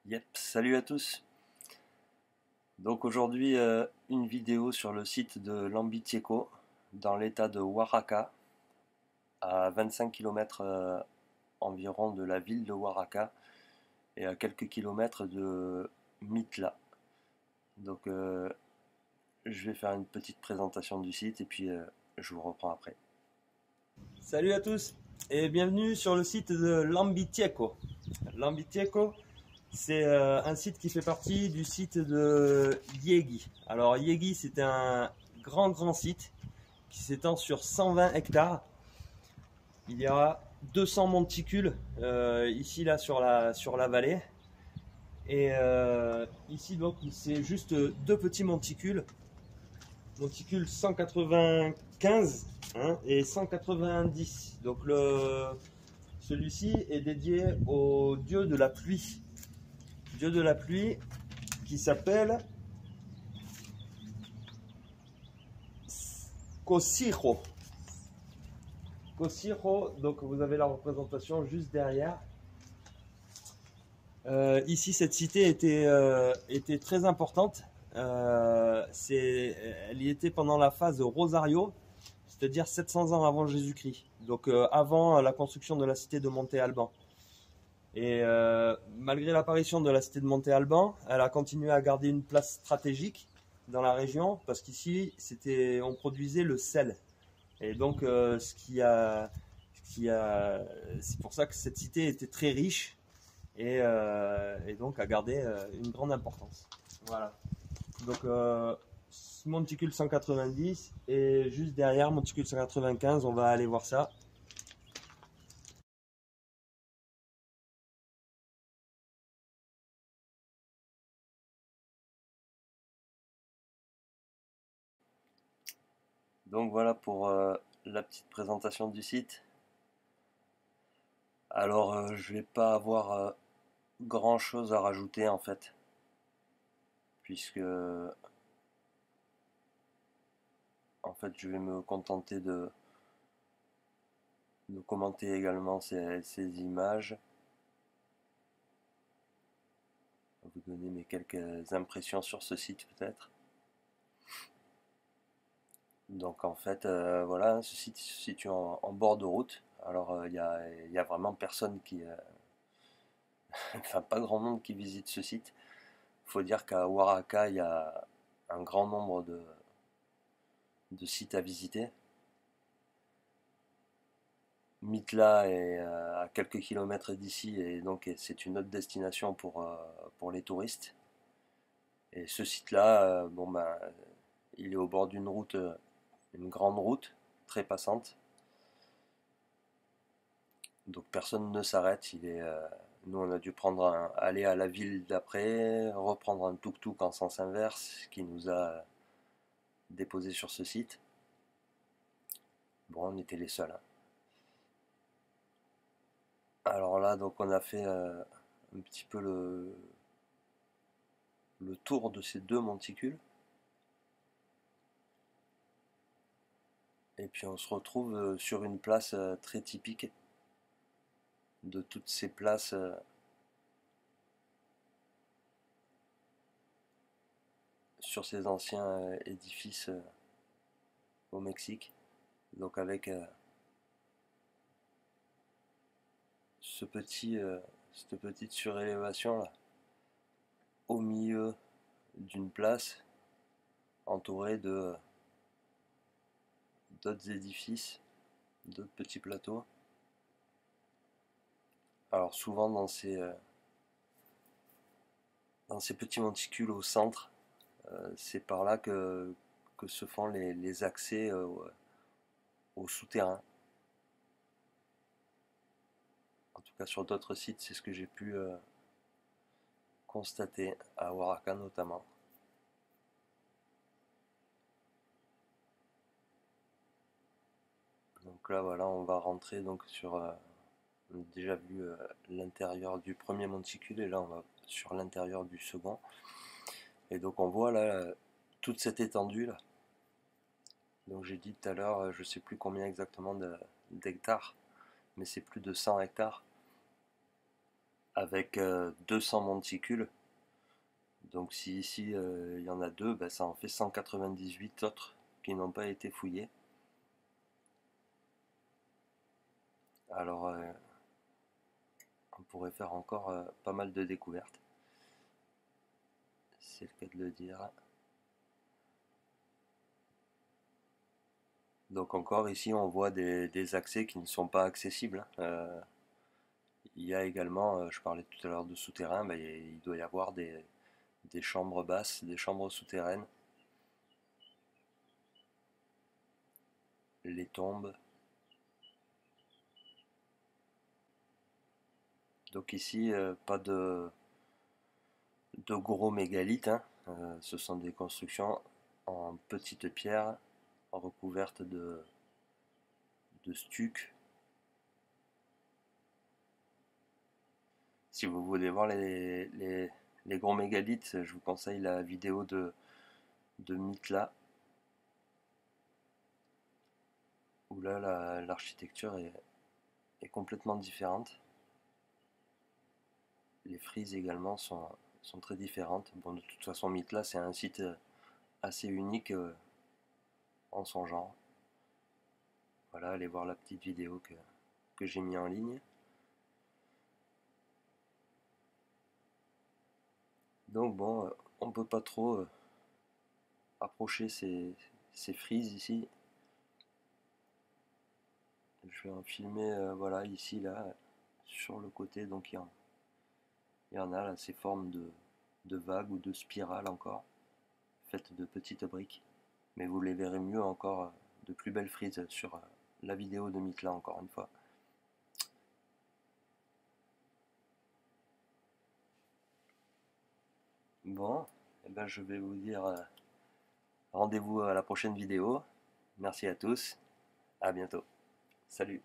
Yep, salut à tous. Donc aujourd'hui une vidéo sur le site de Lambitieko dans l'état de Oaxaca, à 25 km environ de la ville de Oaxaca et à quelques kilomètres de Mitla. Donc je vais faire une petite présentation du site et puis je vous reprends après. Salut à tous et bienvenue sur le site de Lambitieko. Lambitieko, c'est un site qui fait partie du site de Yegi. Alors Yegi, c'est un grand site qui s'étend sur 120 hectares. Il y a 200 monticules ici là sur la vallée. Et ici donc c'est juste deux petits monticules. Monticule 195 et 190. Donc celui-ci est dédié au dieu de la pluie. Dieu de la pluie qui s'appelle Kosiro. Kosiro, donc vous avez la représentation juste derrière. Ici, cette cité était très importante. Elle y était pendant la phase de Rosario, c'est-à-dire 700 ans avant Jésus-Christ. Donc avant la construction de la cité de Monte Alban. Et malgré l'apparition de la cité de Monte Alban, elle a continué à garder une place stratégique dans la région parce qu'ici on produisait le sel. Et donc c'est pour ça que cette cité était très riche et donc a gardé une grande importance. Voilà. Donc monticule 190 et juste derrière monticule 195, on va aller voir ça. Donc voilà pour la petite présentation du site. Alors je vais pas avoir grand chose à rajouter en fait, puisque en fait je vais me contenter de commenter également ces images, vous donner mes quelques impressions sur ce site peut-être. Donc en fait voilà, ce site se situe en bord de route. Alors y a vraiment personne qui enfin pas grand monde qui visite ce site. Il faut dire qu'à Oaxaca il y a un grand nombre de sites à visiter. Mitla est à quelques kilomètres d'ici et donc c'est une autre destination pour les touristes. Et ce site-là, bon ben, il est au bord d'une route, une grande route très passante. Donc personne ne s'arrête. Nous on a dû aller à la ville d'après, reprendre un tuk-tuk en sens inverse qui nous a déposé sur ce site. Bon, on était les seuls, hein. Alors là, donc on a fait un petit peu le tour de ces deux monticules. Et puis on se retrouve sur une place très typique de toutes ces places sur ces anciens édifices au Mexique. Donc avec cette petite surélévation là, au milieu d'une place entourée de d'autres édifices, d'autres petits plateaux. Alors souvent dans ces petits monticules au centre, c'est par là que se font les accès au souterrain. En tout cas sur d'autres sites, c'est ce que j'ai pu constater, à Oaxaca notamment. Donc là voilà, on va rentrer donc sur... on a déjà vu l'intérieur du premier monticule et là on va sur l'intérieur du second. Et donc on voit là toute cette étendue là. Donc j'ai dit tout à l'heure, je sais plus combien exactement d'hectares, mais c'est plus de 100 hectares. avec 200 monticules. Donc si ici il y en a deux, ben, ça en fait 198 autres qui n'ont pas été fouillés. Alors on pourrait faire encore pas mal de découvertes, c'est le cas de le dire. Donc encore ici on voit des accès qui ne sont pas accessibles. Il y a également, je parlais tout à l'heure de souterrain, mais il doit y avoir des chambres basses, des chambres souterraines, les tombes. Donc ici, pas de gros mégalithes, hein. Ce sont des constructions en petites pierres recouvertes de stuc. Si vous voulez voir les gros mégalithes, je vous conseille la vidéo de Mitla, où là l'architecture est complètement différente. Les frises également sont très différentes. Bon, de toute façon, Mitla, c'est un site assez unique en son genre. Voilà, allez voir la petite vidéo que j'ai mis en ligne. Donc bon, on peut pas trop approcher ces frises ici. Je vais en filmer, voilà, ici, là, sur le côté. Donc il y en a là, ces formes de vagues ou de spirales encore, faites de petites briques. Mais vous les verrez mieux encore, de plus belles frises sur la vidéo de Mitla, encore une fois. Bon, eh ben, je vais vous dire rendez-vous à la prochaine vidéo. Merci à tous, à bientôt. Salut.